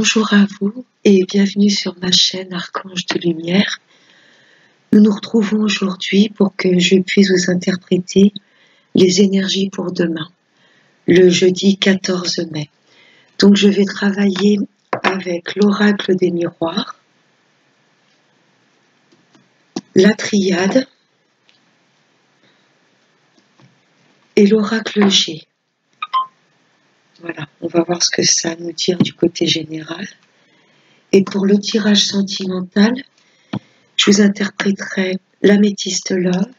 Bonjour à vous et bienvenue sur ma chaîne Archange de Lumière. Nous nous retrouvons aujourd'hui pour que je puisse vous interpréter les énergies pour demain, le jeudi 14 mai. Donc je vais travailler avec l'oracle des miroirs, la triade et l'oracle G. Voilà, on va voir ce que ça nous dit du côté général. Et pour le tirage sentimental, je vous interpréterai l'améthyste love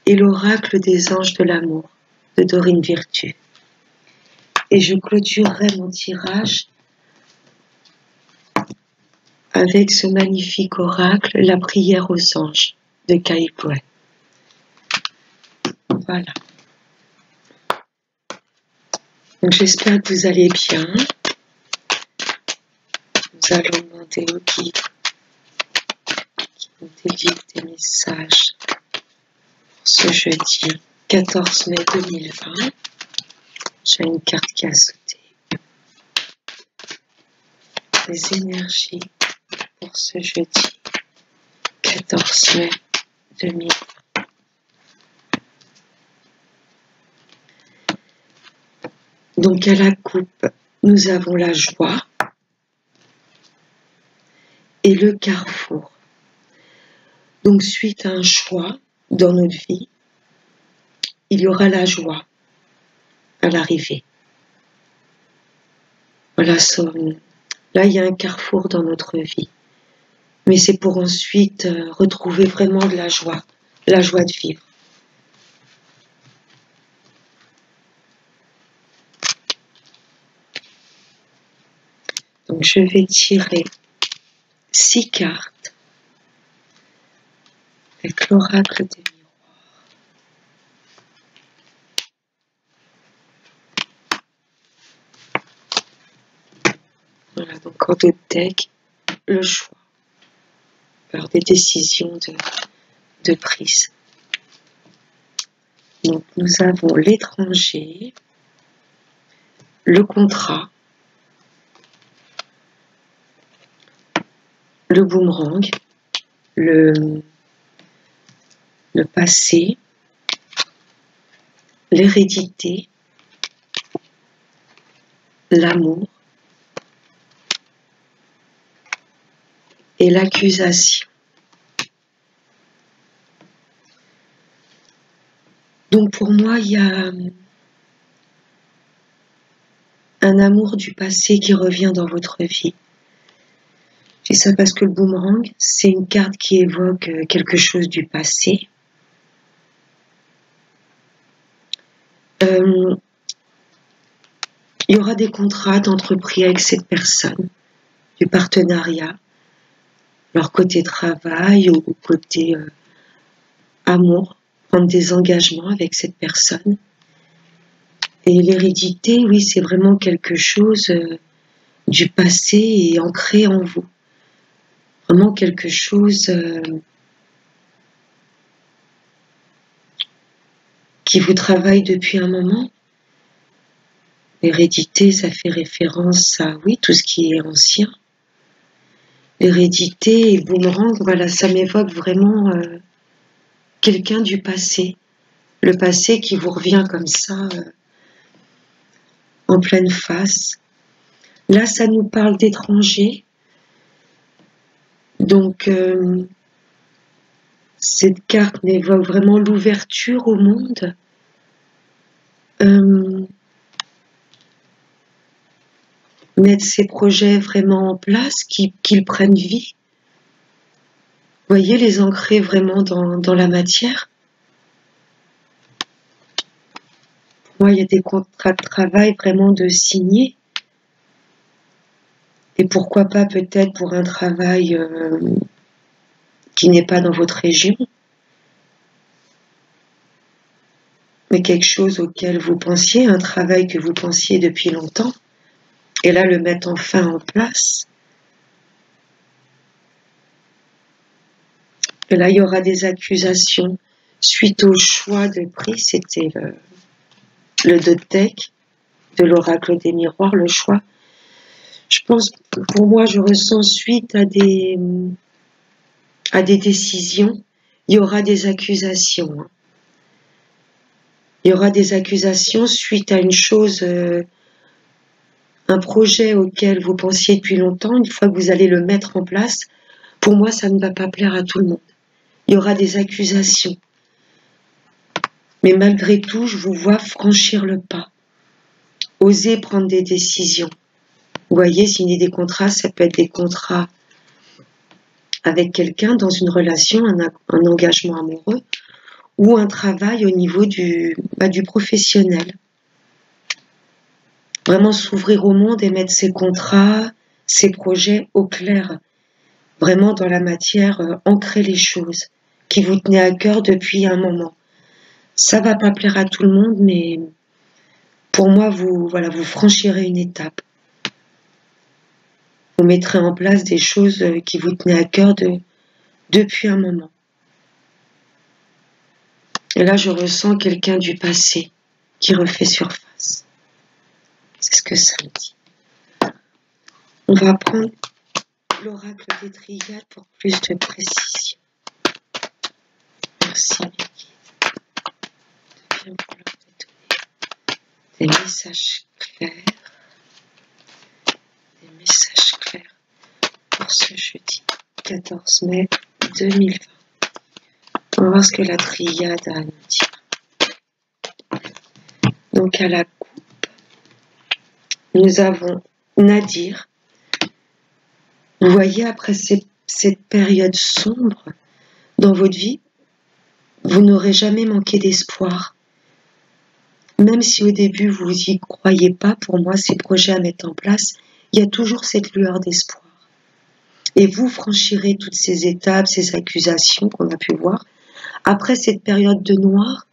et l'oracle des anges de l'amour de Dorine Virtue. Et je clôturerai mon tirage avec ce magnifique oracle, la prière aux anges de Kai Poe. Voilà. Donc j'espère que vous allez bien. Nous allons demander aux guides qui nous délivrent des messages pour ce jeudi 14 mai 2020. J'ai une carte qui a sauté. Les énergies pour ce jeudi 14 mai 2020. Donc à la coupe, nous avons la joie et le carrefour. Donc suite à un choix dans notre vie, il y aura la joie à l'arrivée. Voilà, là il y a un carrefour dans notre vie. Mais c'est pour ensuite retrouver vraiment de la joie de vivre. Donc je vais tirer 6 cartes avec l'oracle des miroirs. Voilà, donc en deux decks, le choix. Alors des décisions de prise. Donc nous avons l'étranger, le contrat, le boomerang, le passé, l'hérédité, l'amour et l'accusation. Donc pour moi, il y a un amour du passé qui revient dans votre vie. Je dis ça parce que le boomerang, c'est une carte qui évoque quelque chose du passé. Il y aura des contrats d'entreprise avec cette personne, du partenariat, leur côté travail ou côté amour, prendre des engagements avec cette personne. Et l'hérédité, oui, c'est vraiment quelque chose du passé et ancré en vous. Vraiment quelque chose qui vous travaille depuis un moment. L'hérédité, ça fait référence à, oui, tout ce qui est ancien. L'hérédité et boomerang, voilà, ça m'évoque vraiment quelqu'un du passé. Le passé qui vous revient comme ça, en pleine face. Là, ça nous parle d'étrangers. Donc, cette carte m'évoque vraiment l'ouverture au monde. Mettre ces projets vraiment en place, qu'ils prennent vie. Vous voyez, les ancrer vraiment dans la matière. Pour moi, il y a des contrats de travail vraiment de signer. Et pourquoi pas peut-être pour un travail qui n'est pas dans votre région, mais quelque chose auquel vous pensiez, un travail que vous pensiez depuis longtemps, et là le mettre enfin en place. Et là il y aura des accusations suite au choix de prix, c'était le deck. de l'oracle des miroirs, le choix. Je pense, pour moi, je ressens suite à des décisions, il y aura des accusations. Il y aura des accusations suite à une chose, un projet auquel vous pensiez depuis longtemps. Une fois que vous allez le mettre en place, pour moi, ça ne va pas plaire à tout le monde. Il y aura des accusations. Mais malgré tout, je vous vois franchir le pas. Oser prendre des décisions. Vous voyez, signer des contrats, ça peut être des contrats avec quelqu'un dans une relation, un engagement amoureux, ou un travail au niveau du professionnel. Vraiment s'ouvrir au monde et mettre ses contrats, ses projets au clair. Vraiment dans la matière, ancrer les choses qui vous tenaient à cœur depuis un moment. Ça va pas plaire à tout le monde, mais pour moi, vous franchirez une étape. Vous mettrez en place des choses qui vous tenaient à cœur depuis un moment. Et là, je ressens quelqu'un du passé qui refait surface. C'est ce que ça me dit. On va prendre l'oracle des Triades pour plus de précision. Merci, mes guides, de bien vouloir me donner des messages clairs. Des messages clairs pour ce jeudi 14 mai 2020. On va voir ce que la Triade a à nous dire. Donc à la coupe, nous avons Nadir. Vous voyez, après cette période sombre dans votre vie, vous n'aurez jamais manqué d'espoir. Même si au début vous n'y croyez pas, pour moi, ces projets à mettre en place, il y a toujours cette lueur d'espoir. Et vous franchirez toutes ces étapes, ces accusations qu'on a pu voir. Après cette période de noir,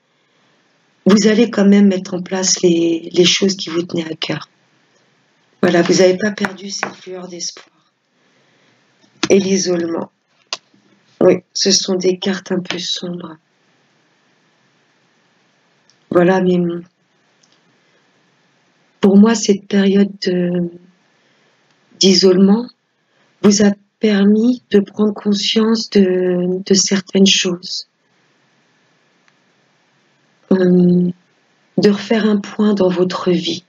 vous allez quand même mettre en place les choses qui vous tenaient à cœur. Voilà, vous n'avez pas perdu cette lueur d'espoir. Et l'isolement. Oui, ce sont des cartes un peu sombres. Voilà, mais pour moi, cette période d'isolement vous a permis de prendre conscience de certaines choses. De refaire un point dans votre vie.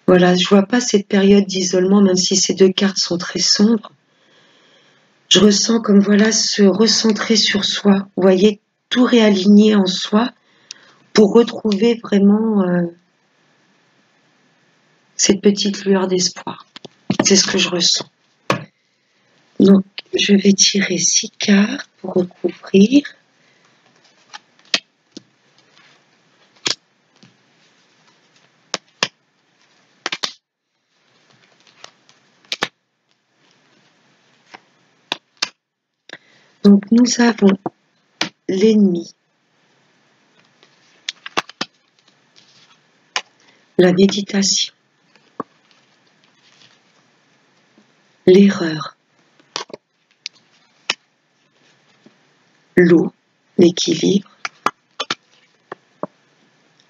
Voilà, je vois pas cette période d'isolement, même si ces deux cartes sont très sombres. Je ressens comme voilà se recentrer sur soi. Vous voyez, tout réaligner en soi pour retrouver vraiment cette petite lueur d'espoir. C'est ce que je ressens. Donc, je vais tirer 6 cartes pour recouvrir. Donc, nous avons l'ennemi, la méditation, l'erreur, l'eau, l'équilibre,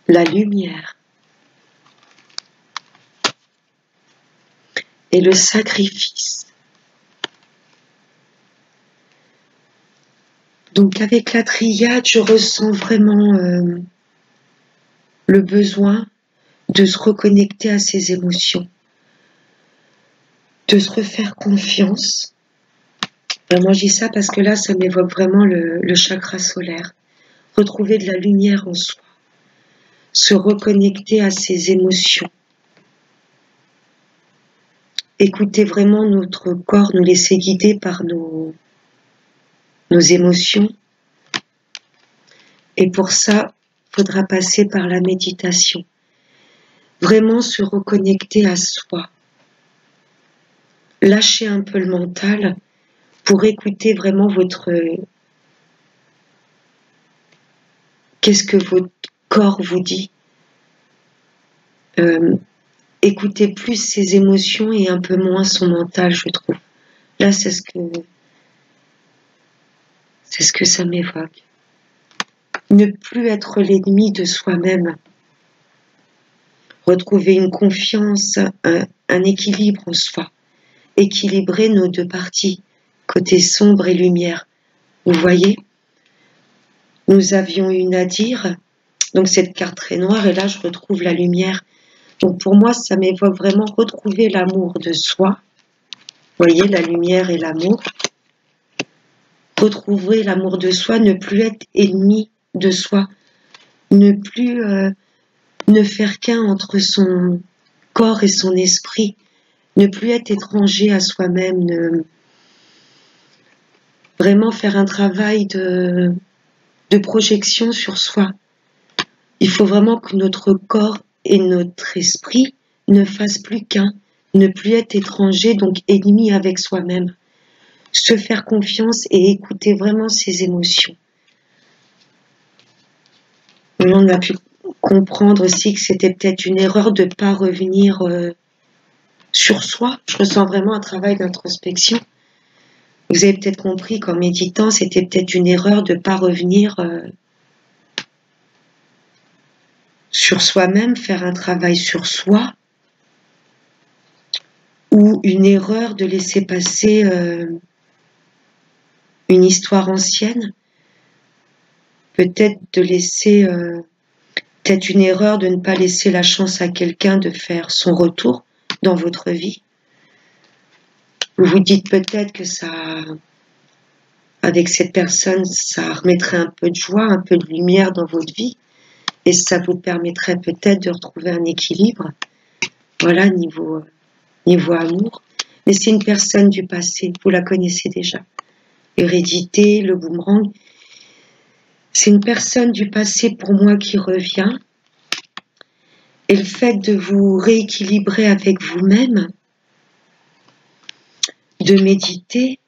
la lumière et le sacrifice. Donc avec la triade, je ressens vraiment le besoin de se reconnecter à ses émotions, de se refaire confiance. Moi je dis ça parce que là, ça m'évoque vraiment le chakra solaire. Retrouver de la lumière en soi, se reconnecter à ses émotions. Écouter vraiment notre corps, nous laisser guider par nos émotions. Et pour ça, il faudra passer par la méditation. Vraiment se reconnecter à soi. Lâcher un peu le mental pour écouter vraiment qu'est-ce que votre corps vous dit. Écoutez plus ses émotions et un peu moins son mental, je trouve. Là, c'est ce que ça m'évoque. Ne plus être l'ennemi de soi-même. retrouver une confiance, un équilibre en soi, équilibrer nos deux parties, côté sombre et lumière. Vous voyez, nous avions une à dire, donc cette carte très noire, et là je retrouve la lumière. Donc pour moi, ça m'évoque vraiment retrouver l'amour de soi. Vous voyez, la lumière et l'amour. Retrouver l'amour de soi, ne plus être ennemi de soi, ne plus ne faire qu'un entre son corps et son esprit, ne plus être étranger à soi-même, vraiment faire un travail de projection sur soi. Il faut vraiment que notre corps et notre esprit ne fassent plus qu'un, ne plus être étranger, donc ennemi avec soi-même. Se faire confiance et écouter vraiment ses émotions. On a pu comprendre aussi que c'était peut-être une erreur de ne pas revenir sur soi. Je ressens vraiment un travail d'introspection. Vous avez peut-être compris qu'en méditant, c'était peut-être une erreur de ne pas revenir sur soi-même, faire un travail sur soi, ou une erreur de laisser passer une histoire ancienne, peut-être de laisser, peut-être une erreur de ne pas laisser la chance à quelqu'un de faire son retour dans votre vie. Vous vous dites peut-être que ça, avec cette personne, ça remettrait un peu de joie, un peu de lumière dans votre vie, et ça vous permettrait peut-être de retrouver un équilibre, voilà, niveau amour. Mais c'est une personne du passé, vous la connaissez déjà. Hérédité, le boomerang, c'est une personne du passé pour moi qui revient, et le fait de vous rééquilibrer avec vous-même, de méditer,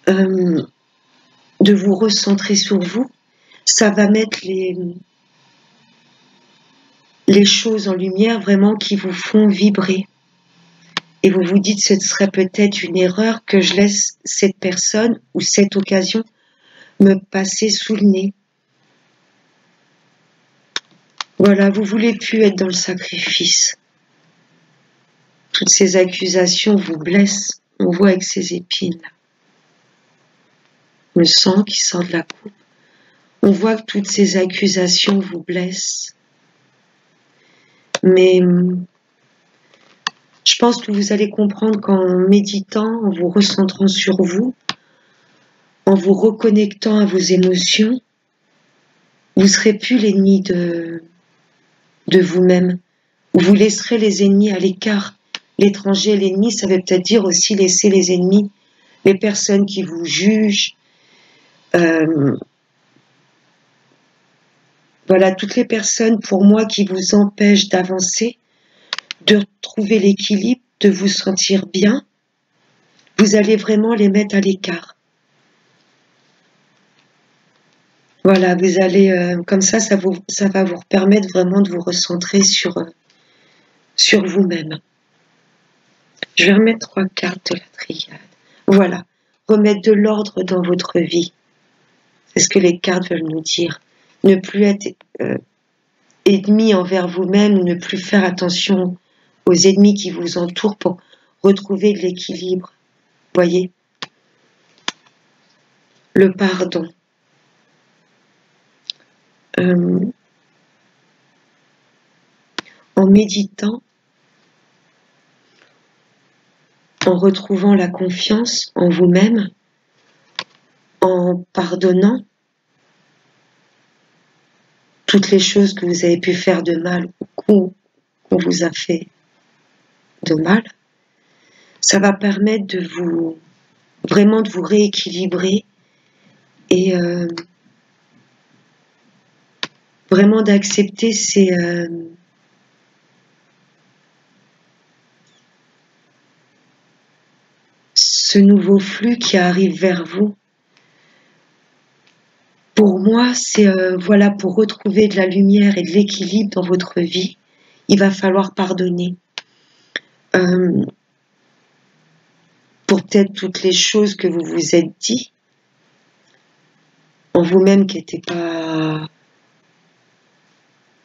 de vous recentrer sur vous, ça va mettre les choses en lumière vraiment qui vous font vibrer. Et vous vous dites, ce serait peut-être une erreur que je laisse cette personne ou cette occasion me passer sous le nez. Voilà, vous voulez plus être dans le sacrifice. Toutes ces accusations vous blessent. On voit avec ces épines là. Le sang qui sort de la coupe. On voit que toutes ces accusations vous blessent. Mais je pense que vous allez comprendre qu'en méditant, en vous recentrant sur vous, en vous reconnectant à vos émotions, vous ne serez plus l'ennemi de vous-même. Vous laisserez les ennemis à l'écart. L'étranger, l'ennemi, ça veut peut-être dire aussi laisser les ennemis, les personnes qui vous jugent, voilà, toutes les personnes pour moi qui vous empêchent d'avancer, de retrouver l'équilibre, de vous sentir bien, vous allez vraiment les mettre à l'écart. Voilà, vous allez, comme ça va vous permettre vraiment de vous recentrer sur vous-même. Je vais remettre 3 cartes de la triade. Voilà, remettre de l'ordre dans votre vie. C'est ce que les cartes veulent nous dire. Ne plus être ennemi envers vous-même, ne plus faire attention aux ennemis qui vous entourent pour retrouver de l'équilibre. Voyez, le pardon. En méditant, en retrouvant la confiance en vous-même, en pardonnant toutes les choses que vous avez pu faire de mal ou qu'on vous a fait de mal, ça va permettre de vous vraiment de vous rééquilibrer et vraiment d'accepter ce nouveau flux qui arrive vers vous. Pour moi, c'est voilà, pour retrouver de la lumière et de l'équilibre dans votre vie, il va falloir pardonner. Pour peut-être toutes les choses que vous vous êtes dit en vous-même qui n'étaient pas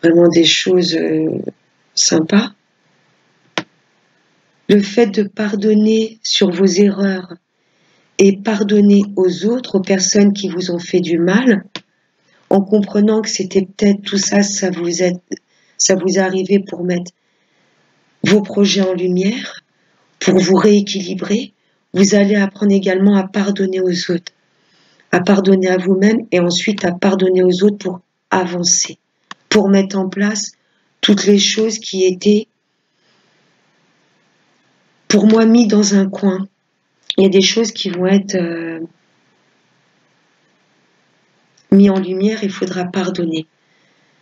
vraiment des choses Sympa. Le fait de pardonner sur vos erreurs et pardonner aux autres, aux personnes qui vous ont fait du mal, en comprenant que c'était peut-être tout ça, ça vous est arrivé pour mettre vos projets en lumière, pour vous rééquilibrer. Vous allez apprendre également à pardonner aux autres, à pardonner à vous-même et ensuite à pardonner aux autres pour avancer, pour mettre en place toutes les choses qui étaient pour moi mis dans un coin. Il y a des choses qui vont être mis en lumière, il faudra pardonner.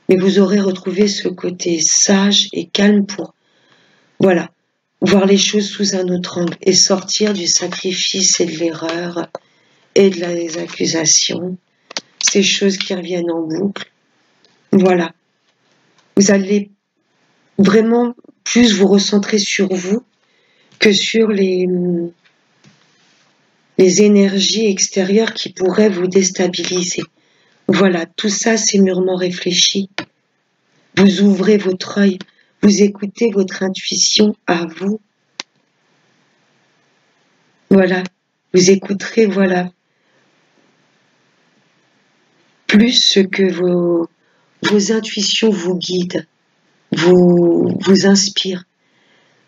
Mais vous aurez retrouvé ce côté sage et calme pour, voilà, voir les choses sous un autre angle et sortir du sacrifice et de l'erreur et de les accusations, ces choses qui reviennent en boucle. Voilà. Vous allez vraiment plus vous recentrer sur vous que sur les énergies extérieures qui pourraient vous déstabiliser. Voilà, tout ça c'est mûrement réfléchi. Vous ouvrez votre œil, vous écoutez votre intuition à vous. Voilà, vous écouterez, voilà, plus ce que vos intuitions vous guident, vous inspirent.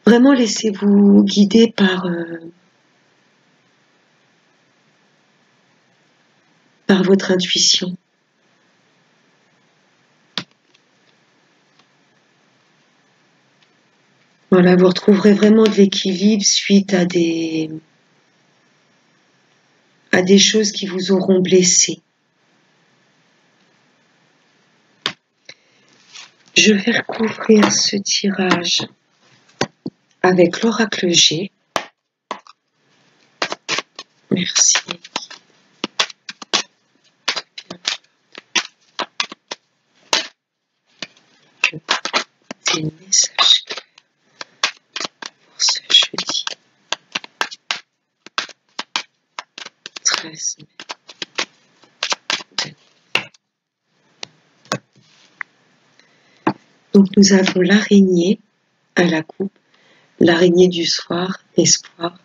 Vraiment laissez-vous guider par votre intuition. Voilà, vous retrouverez vraiment de l'équilibre suite à des choses qui vous auront blessé. Je vais recouvrir ce tirage avec l'oracle G. Merci. C'est le message pour ce jeudi 13 mai. Donc nous avons l'araignée à la coupe, l'araignée du soir, espoir.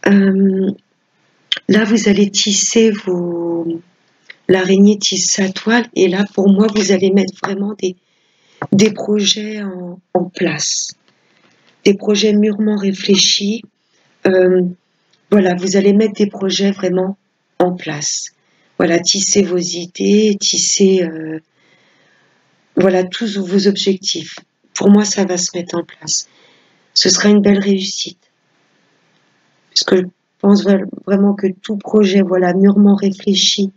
Là vous allez tisser l'araignée tisse sa toile et là pour moi vous allez mettre vraiment des projets en place, des projets mûrement réfléchis. Voilà, vous allez mettre des projets vraiment en place. Voilà, tisser vos idées, tisser voilà tous vos objectifs. Pour moi, ça va se mettre en place. Ce sera une belle réussite. Puisque je pense vraiment que tout projet, voilà, mûrement réfléchi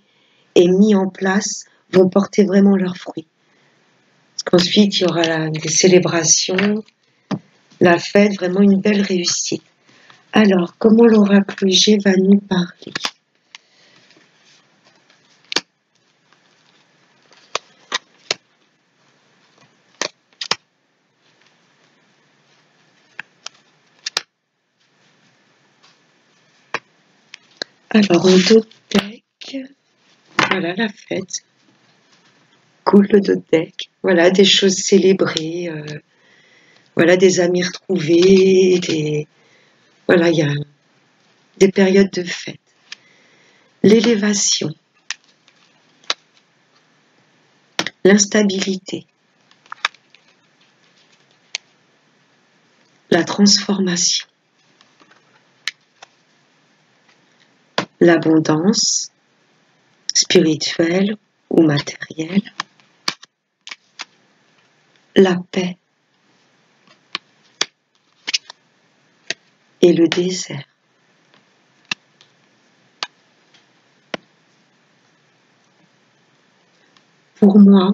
et mis en place, vont porter vraiment leurs fruits. Parce qu'ensuite, il y aura des célébrations, la fête, vraiment une belle réussite. Alors, comment l'oracle G va nous parler ? Alors, en dos de deck, voilà la fête. Cool le dos de deck. Voilà, des choses célébrées. Voilà, des amis retrouvés. Voilà, il y a des périodes de fête. L'élévation. L'instabilité. La transformation. L'abondance spirituelle ou matérielle. La paix. Et le désert. Pour moi,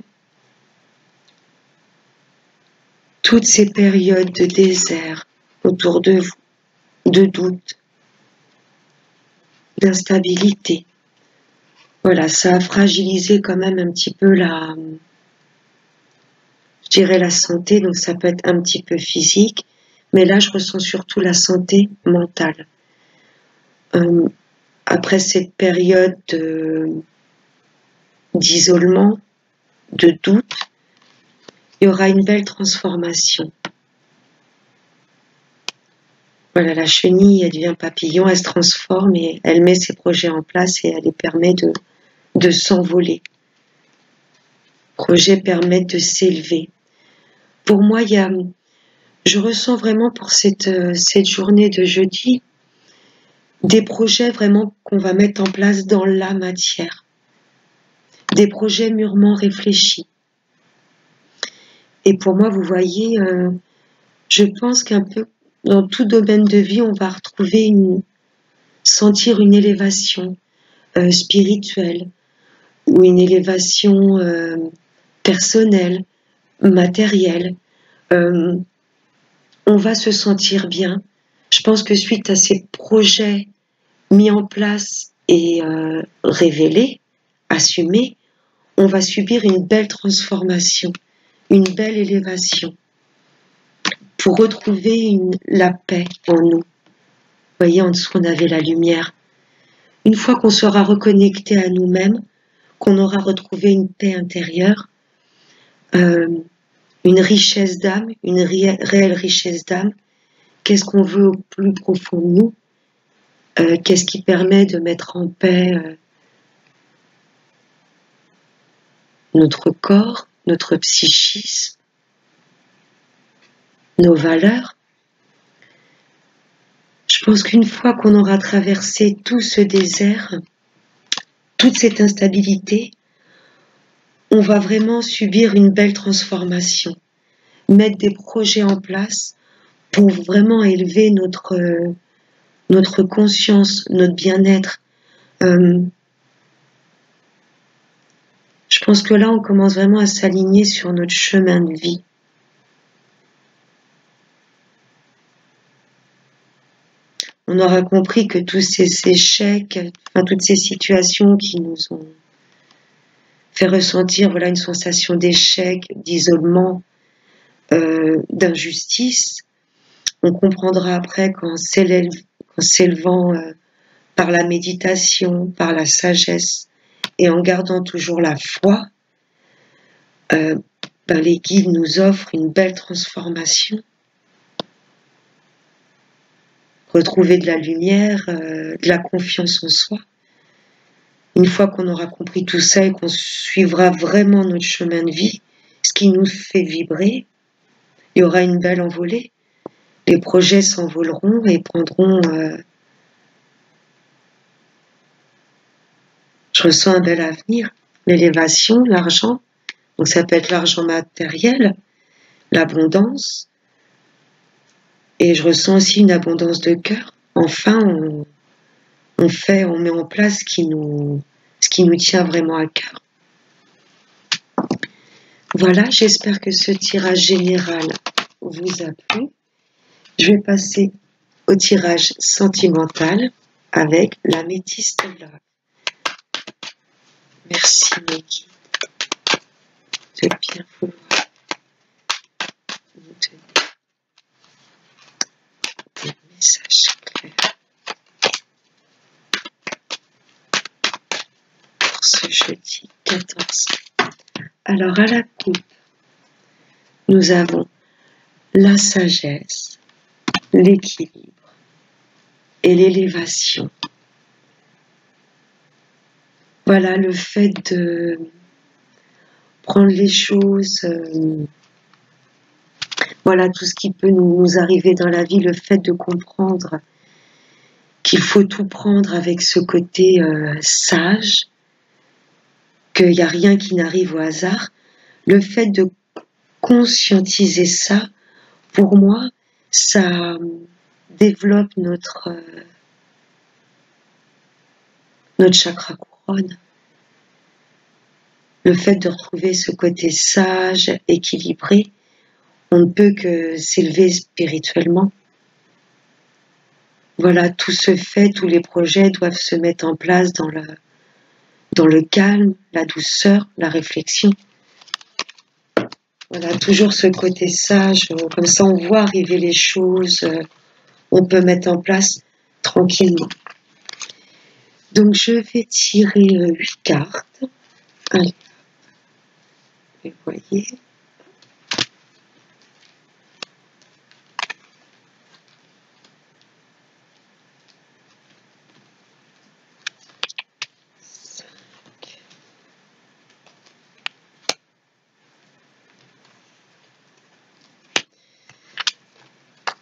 toutes ces périodes de désert autour de vous, de doute, d'instabilité, voilà, ça a fragilisé quand même un petit peu je dirais la santé, donc ça peut être un petit peu physique, mais là je ressens surtout la santé mentale. Après cette période d'isolement, de doute, il y aura une belle transformation. Voilà, la chenille, elle devient papillon, elle se transforme et elle met ses projets en place et elle les permet de s'envoler. Les projets permettent de s'élever. Pour moi, je ressens vraiment pour cette journée de jeudi des projets vraiment qu'on va mettre en place dans la matière. Des projets mûrement réfléchis. Et pour moi, vous voyez, je pense qu'un peu dans tout domaine de vie, on va retrouver sentir une élévation spirituelle ou une élévation personnelle, matérielle. On va se sentir bien. Je pense que suite à ces projets mis en place et révélés, assumés, on va subir une belle transformation, une belle élévation pour retrouver la paix en nous. Vous voyez, en dessous, on avait la lumière. Une fois qu'on sera reconnecté à nous-mêmes, qu'on aura retrouvé une paix intérieure, une richesse d'âme, une réelle richesse d'âme, qu'est-ce qu'on veut au plus profond de nous, qu'est-ce qui permet de mettre en paix notre corps, notre psychisme, nos valeurs. Je pense qu'une fois qu'on aura traversé tout ce désert, toute cette instabilité, on va vraiment subir une belle transformation, mettre des projets en place pour vraiment élever notre conscience, notre bien-être. Je pense que là, on commence vraiment à s'aligner sur notre chemin de vie. On aura compris que tous ces échecs, enfin, toutes ces situations qui nous ont fait ressentir une sensation d'échec, d'isolement, d'injustice, on comprendra après qu'en s'élevant par la méditation, par la sagesse et en gardant toujours la foi, les guides nous offrent une belle transformation. Retrouver de la lumière, de la confiance en soi. Une fois qu'on aura compris tout ça et qu'on suivra vraiment notre chemin de vie, ce qui nous fait vibrer, il y aura une belle envolée. Les projets s'envoleront et prendront... je ressens un bel avenir. L'élévation, l'argent, donc ça peut être l'argent matériel, l'abondance, et je ressens aussi une abondance de cœur. Enfin, on met en place ce qui nous tient vraiment à cœur. Voilà, j'espère que ce tirage général vous a plu. Je vais passer au tirage sentimental avec l'améthyste love. Merci Maggie de bien vouloir nous donner des messages clairs pour ce jeudi 14. Alors à la coupe, nous avons la sagesse, l'équilibre et l'élévation. Voilà le fait de prendre les choses, voilà tout ce qui peut nous arriver dans la vie, le fait de comprendre qu'il faut tout prendre avec ce côté sage, qu'il n'y a rien qui n'arrive au hasard, le fait de conscientiser ça, pour moi, ça développe notre chakra couronne. Le fait de retrouver ce côté sage, équilibré, on ne peut que s'élever spirituellement. Voilà, tout se fait, tous les projets doivent se mettre en place dans le calme, la douceur, la réflexion. Voilà, toujours ce côté sage, comme ça on voit arriver les choses, on peut mettre en place tranquillement. Donc je vais tirer 8 cartes. Allez, vous voyez.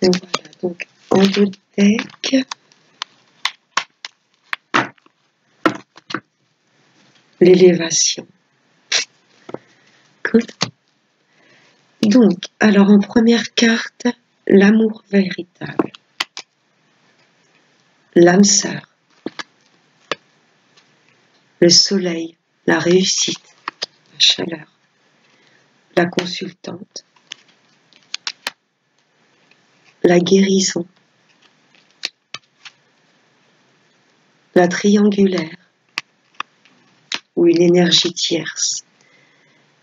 Voilà, donc en deux decks, l'élévation. Good. Donc, alors en première carte, l'amour véritable, l'âme sœur, le soleil, la réussite, la chaleur, la consultante, la guérison, la triangulaire ou une énergie tierce,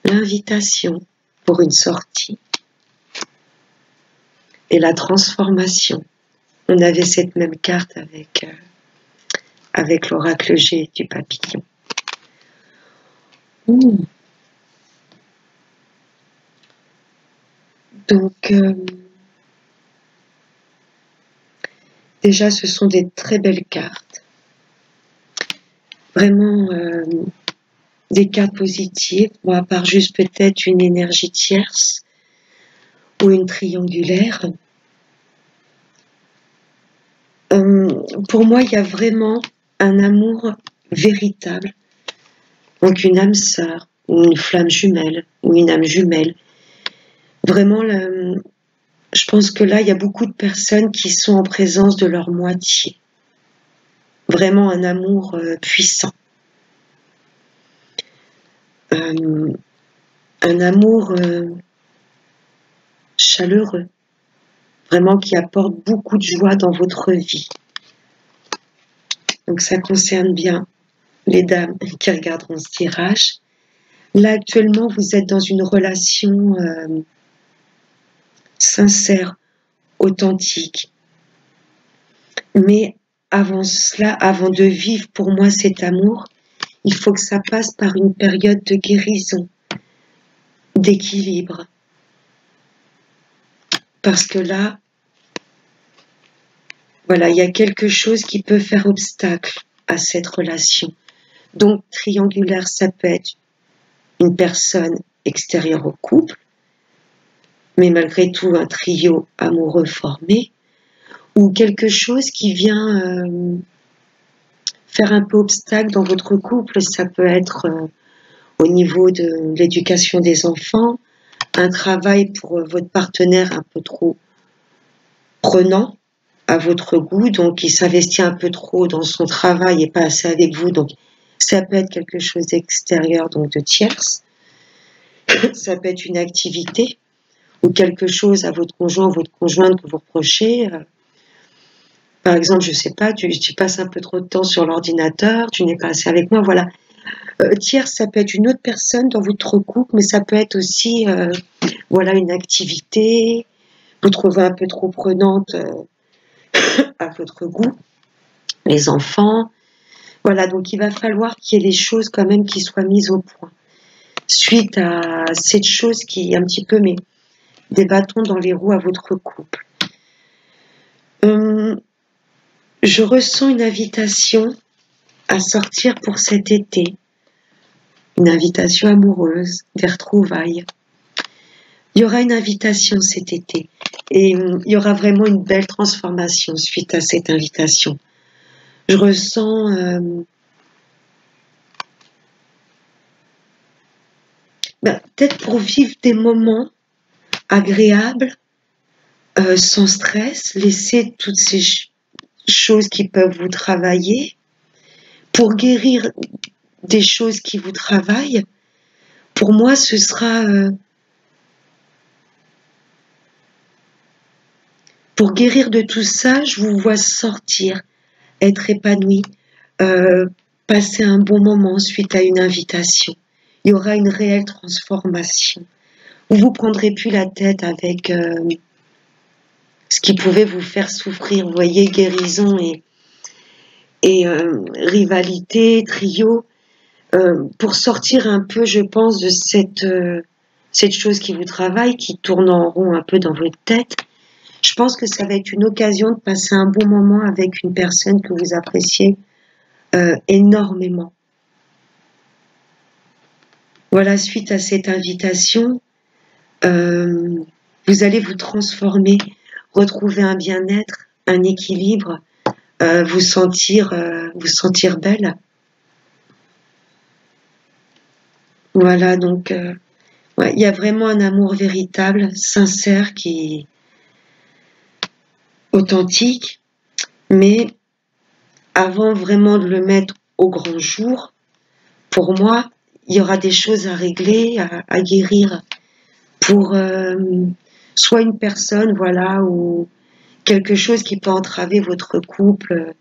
l'invitation pour une sortie et la transformation. On avait cette même carte avec l'oracle G du papillon. Ouh. Donc, déjà, ce sont des très belles cartes. Vraiment, des cartes positives, bon, à part juste peut-être une énergie tierce ou une triangulaire. Pour moi, il y a vraiment un amour véritable, donc une âme sœur ou une flamme jumelle ou une âme jumelle. Vraiment, je pense que là, il y a beaucoup de personnes qui sont en présence de leur moitié. Vraiment un amour puissant. Un amour chaleureux, vraiment qui apporte beaucoup de joie dans votre vie. Donc ça concerne bien les dames qui regarderont ce tirage. Là actuellement vous êtes dans une relation sincère, authentique. Mais avant cela, avant de vivre pour moi cet amour, il faut que ça passe par une période de guérison, d'équilibre. Parce que là, voilà, il y a quelque chose qui peut faire obstacle à cette relation. Donc, triangulaire, ça peut être une personne extérieure au couple, mais malgré tout un trio amoureux formé, ou quelque chose qui vient faire un peu obstacle dans votre couple. Ça peut être au niveau de l'éducation des enfants, un travail pour votre partenaire un peu trop prenant à votre goût, donc il s'investit un peu trop dans son travail et pas assez avec vous, donc ça peut être quelque chose d'extérieur, donc de tierce. Ça peut être une activité ou quelque chose à votre conjoint ou votre conjointe que vous reprochez. Par exemple, je sais pas, tu passes un peu trop de temps sur l'ordinateur, tu n'es pas assez avec moi, voilà. Tierce, ça peut être une autre personne dans votre couple, mais ça peut être aussi voilà, une activité, vous trouvez un peu trop prenante à votre goût, les enfants. Voilà, donc il va falloir qu'il y ait des choses quand même qui soient mises au point. Suite à cette chose qui un petit peu met des bâtons dans les roues à votre couple. Je ressens une invitation à sortir pour cet été. Une invitation amoureuse, des retrouvailles. Il y aura une invitation cet été. Et il y aura vraiment une belle transformation suite à cette invitation. Je ressens peut-être pour vivre des moments agréables, sans stress, laisser toutes ces choses qui peuvent vous travailler, pour guérir des choses qui vous travaillent. Pour moi, ce sera pour guérir de tout ça, je vous vois sortir, être épanoui, passer un bon moment suite à une invitation. Il y aura une réelle transformation. Vous vous prendrez plus la tête avec ce qui pouvait vous faire souffrir. Vous voyez, guérison et rivalité, trio, pour sortir un peu, je pense, de cette chose qui vous travaille, qui tourne en rond un peu dans votre tête. Je pense que ça va être une occasion de passer un bon moment avec une personne que vous appréciez énormément. Voilà, suite à cette invitation, vous allez vous transformer retrouver un bien-être, un équilibre, vous sentir belle. Voilà, donc ouais, il y a vraiment un amour véritable, sincère, qui est authentique, mais avant vraiment de le mettre au grand jour, pour moi, il y aura des choses à régler, à guérir pour soit une personne, voilà, ou quelque chose qui peut entraver votre couple,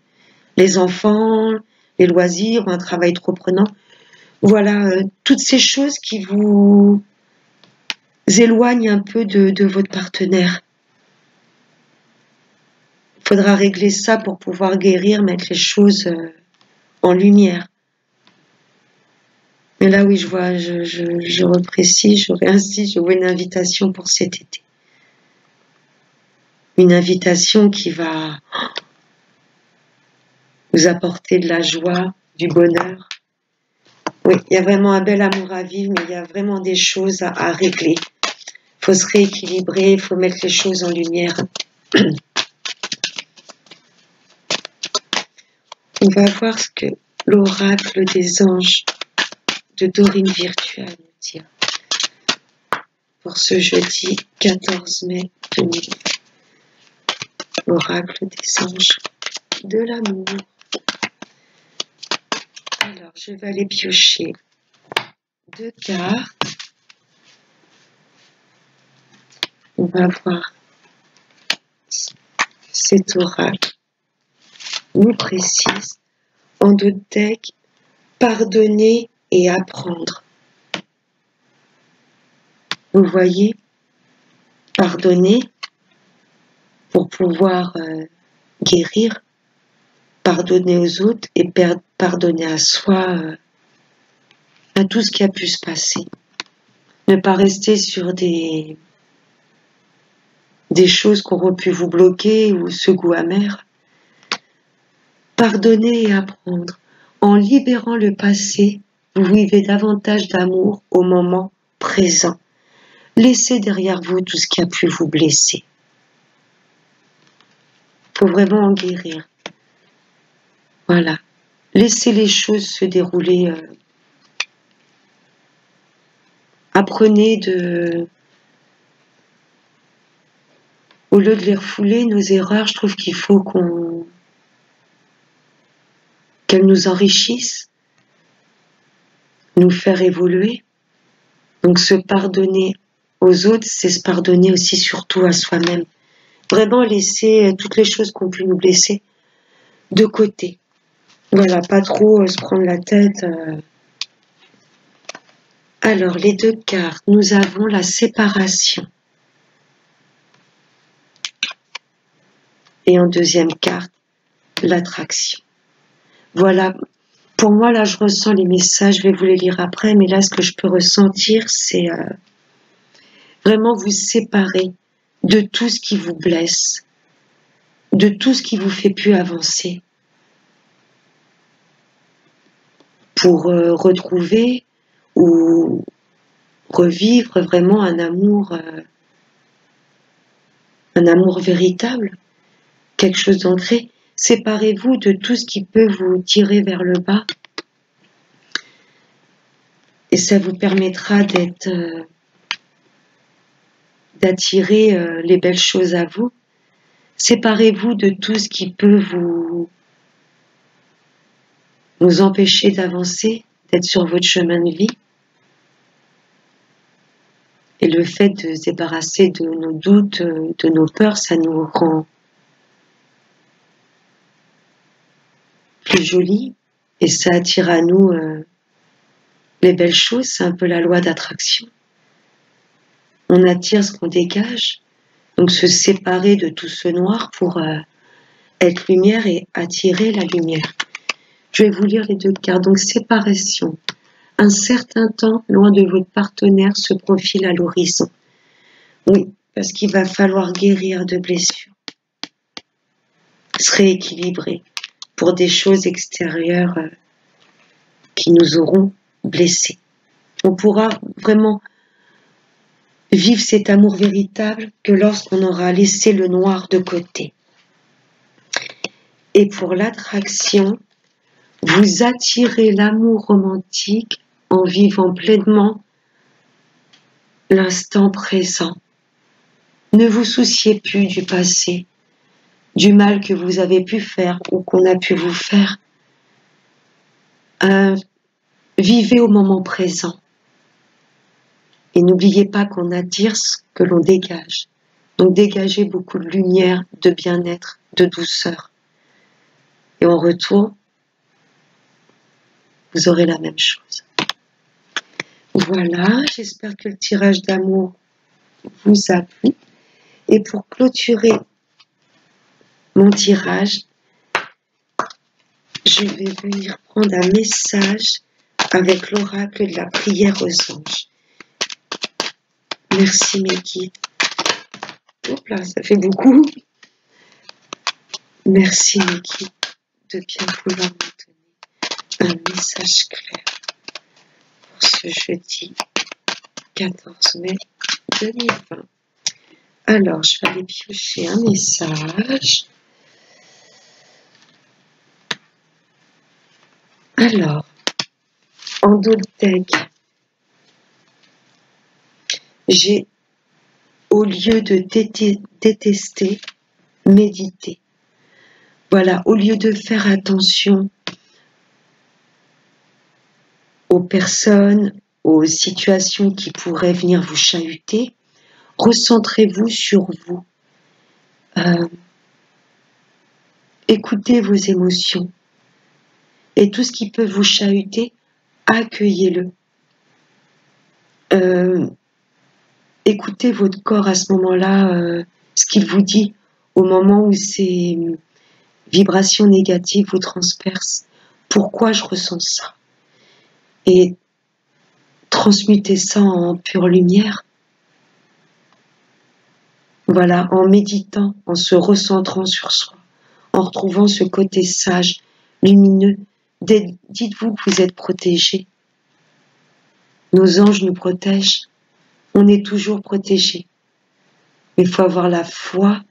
les enfants, les loisirs, un travail trop prenant. Voilà, toutes ces choses qui vous éloignent un peu de votre partenaire. Il faudra régler ça pour pouvoir guérir, mettre les choses en lumière. Mais là, oui, je vois, je reprécise, je réinsiste, je vois une invitation pour cet été. Une invitation qui va vous apporter de la joie, du bonheur. Oui, il y a vraiment un bel amour à vivre, mais il y a vraiment des choses à régler. Il faut se rééquilibrer, il faut mettre les choses en lumière. On va voir ce que l'oracle des anges de Dorine Virtue a à nous dire pour ce jeudi 14 mai 2020. L'oracle des anges de l'amour. Alors, je vais aller piocher 2 cartes. On va voir cet oracle nous précise en 2 decks, pardonner et apprendre. Vous voyez, pardonner pour pouvoir guérir, pardonner aux autres et pardonner à soi, à tout ce qui a pu se passer. Ne pas rester sur des choses qui auraient pu vous bloquer ou ce goût amer. Pardonner et apprendre. En libérant le passé, vous vivez davantage d'amour au moment présent. Laissez derrière vous tout ce qui a pu vous blesser. Il faut vraiment en guérir. Voilà. Laissez les choses se dérouler. Apprenez au lieu de les refouler, nos erreurs, je trouve qu'il faut qu'elles nous enrichissent, nous faire évoluer. Donc se pardonner aux autres, c'est se pardonner aussi surtout à soi-même. Vraiment laisser toutes les choses qui ont pu nous blesser de côté. Voilà, pas trop se prendre la tête. Alors, les 2 cartes, nous avons la séparation. Et en 2e carte, l'attraction. Voilà, pour moi, là, je ressens les messages, je vais vous les lire après, mais là, ce que je peux ressentir, c'est vraiment vous séparer de tout ce qui vous blesse, de tout ce qui vous fait plus avancer, pour retrouver ou revivre vraiment un amour véritable, quelque chose d'ancré. Séparez-vous de tout ce qui peut vous tirer vers le bas et ça vous permettra d'attirer les belles choses à vous. Séparez-vous de tout ce qui peut vous empêcher d'avancer, d'être sur votre chemin de vie. Et le fait de se débarrasser de nos doutes, de nos peurs, ça nous rend plus jolis et ça attire à nous les belles choses. C'est un peu la loi d'attraction. On attire ce qu'on dégage. Donc se séparer de tout ce noir pour être lumière et attirer la lumière. Je vais vous lire les 2 cartes. Donc séparation. Un certain temps loin de votre partenaire se profile à l'horizon. Oui, parce qu'il va falloir guérir de blessures. Se rééquilibrer pour des choses extérieures qui nous auront blessés. On pourra vraiment vivre cet amour véritable que lorsqu'on aura laissé le noir de côté. Et pour l'attraction, vous attirez l'amour romantique en vivant pleinement l'instant présent. Ne vous souciez plus du passé, du mal que vous avez pu faire ou qu'on a pu vous faire. Vivez au moment présent. Et n'oubliez pas qu'on attire ce que l'on dégage. Donc dégagez beaucoup de lumière, de bien-être, de douceur. Et en retour, vous aurez la même chose. Voilà, j'espère que le tirage d'amour vous a plu. Et pour clôturer mon tirage, je vais venir prendre un message avec l'oracle de la prière aux anges. Merci mes guides. Hop là, ça fait beaucoup. Merci mes guides de bien vouloir me donner un message clair pour ce jeudi 14 mai 2020. Alors, je vais aller piocher un message. Alors, en Toltec, j'ai, au lieu de détester, méditer. Voilà, au lieu de faire attention aux personnes, aux situations qui pourraient venir vous chahuter, recentrez-vous sur vous. Écoutez vos émotions. Et tout ce qui peut vous chahuter, accueillez-le. Écoutez votre corps à ce moment-là, ce qu'il vous dit au moment où ces vibrations négatives vous transpercent. Pourquoi je ressens ça? Et transmutez ça en pure lumière. Voilà, en méditant, en se recentrant sur soi, en retrouvant ce côté sage, lumineux. Dites-vous que vous êtes protégé. Nos anges nous protègent. On est toujours protégé. Mais il faut avoir la foi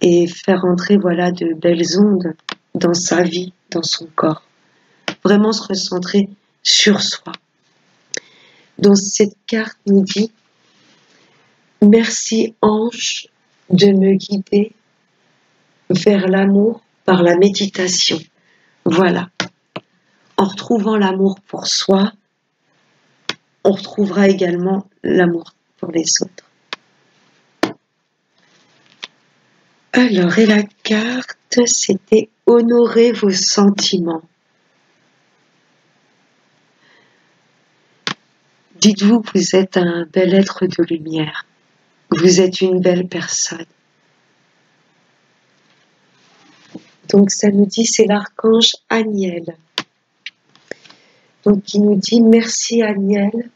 et faire entrer voilà, de belles ondes dans sa vie, dans son corps. Vraiment se recentrer sur soi. Donc cette carte nous dit « Merci ange de me guider vers l'amour par la méditation. » Voilà. En retrouvant l'amour pour soi, on retrouvera également l'amour pour les autres. Alors, et la carte, c'était « Honorer vos sentiments ». Dites-vous que vous êtes un bel être de lumière, que vous êtes une belle personne. Donc ça nous dit, c'est l'archange Aniel. Donc il nous dit, merci Aniel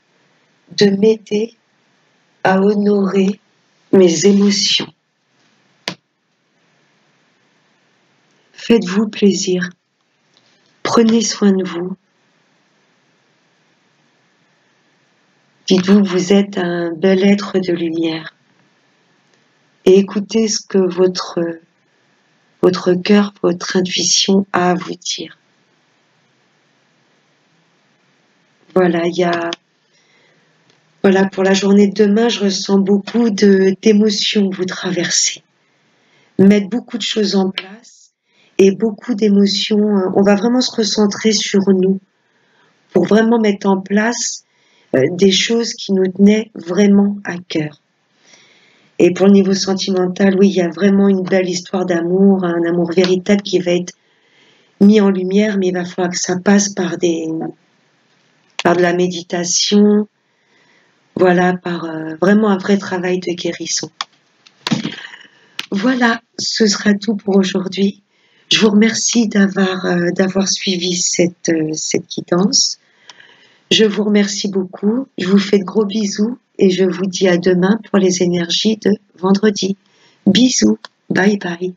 de m'aider à honorer mes émotions. Faites-vous plaisir, prenez soin de vous. Dites-vous que vous êtes un bel être de lumière et écoutez ce que votre cœur, votre intuition a à vous dire. Voilà, voilà, pour la journée de demain, je ressens beaucoup d'émotions que vous traversez. Mettre beaucoup de choses en place et beaucoup d'émotions. On va vraiment se recentrer sur nous pour vraiment mettre en place des choses qui nous tenaient vraiment à cœur. Et pour le niveau sentimental, oui, il y a vraiment une belle histoire d'amour, un amour véritable qui va être mis en lumière, mais il va falloir que ça passe par de la méditation, voilà, par vraiment un vrai travail de guérison. Voilà, ce sera tout pour aujourd'hui. Je vous remercie d'avoir suivi cette guidance. Je vous remercie beaucoup, je vous fais de gros bisous et je vous dis à demain pour les énergies de vendredi. Bisous, bye bye.